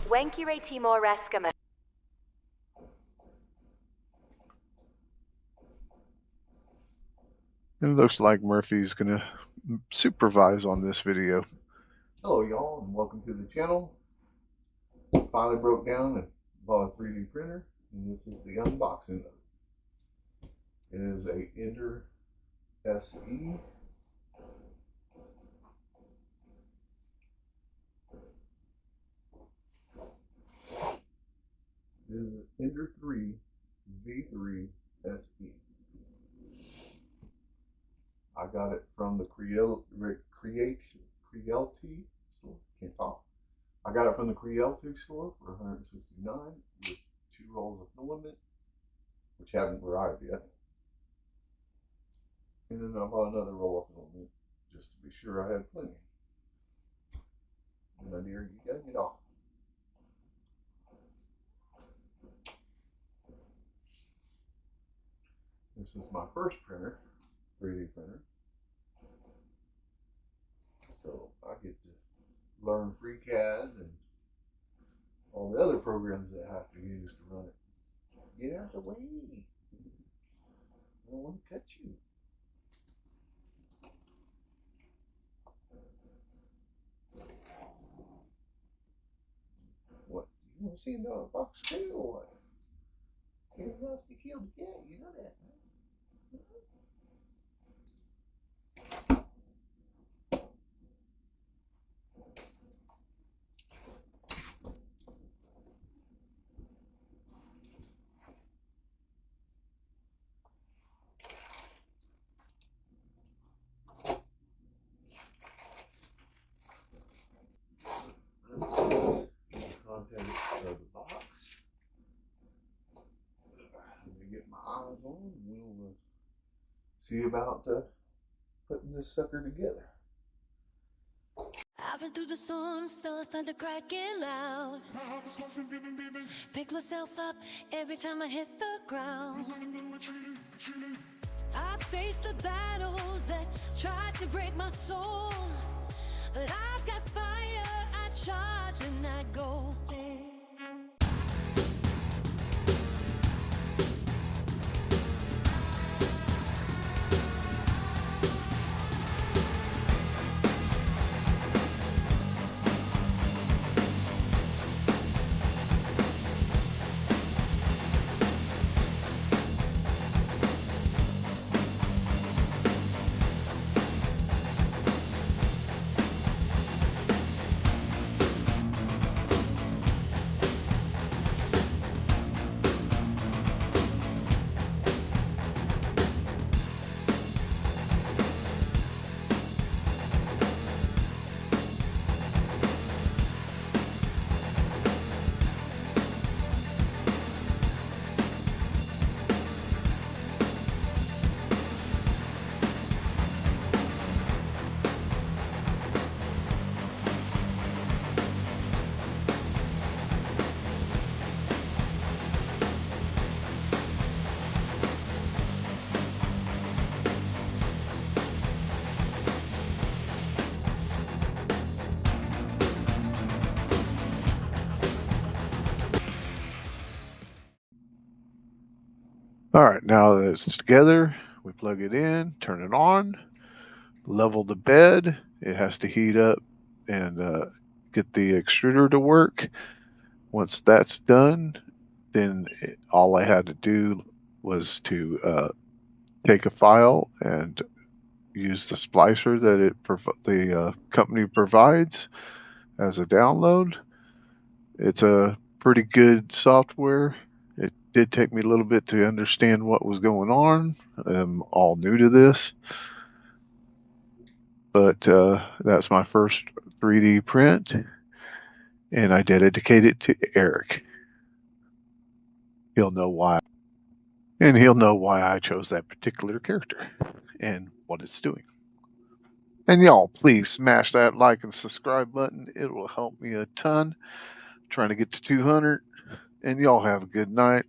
Wankire Timor Eskimo. It looks like Murphy's gonna supervise on this video. Hello y'all and welcome to the channel. Finally broke down and bought a 3D printer, and this is the unboxing of it. It is a Ender SE. It is an Ender 3 V3 SE. I got it from the Creality store. Can't talk. I got it from the Creality store for $169 with 2 rolls of filament, which haven't arrived yet. And then I bought another roll of filament just to be sure I had plenty. My dear, you gotta get off. This is my first printer, 3D printer. So I get to learn FreeCAD and all the other programs that I have to use to run it. Get out of the way. I don't want to cut you. What? You want to see another box too or what? You're nasty killed the cat, you know that, right? Contents of the box. Let me get my eyes on and we'll see about putting this sucker together. I've been through the storm, still the thunder cracking loud. Picked myself up every time I hit the ground. I faced the battles that tried to break my soul, but I've got fire, I charge and I go. All right, now that it's together, we plug it in, turn it on, level the bed. It has to heat up and get the extruder to work. Once that's done, then all I had to do was to take a file and use the splicer that the company provides as a download. It's a pretty good software. It did take me a little bit to understand what was going on. I'm all new to this, but that's my first 3D print, and I dedicate it to Eric. He'll know why, and he'll know why I chose that particular character and what it's doing. And y'all, please smash that like and subscribe button. It will help me a ton. I'm trying to get to 200. And y'all have a good night.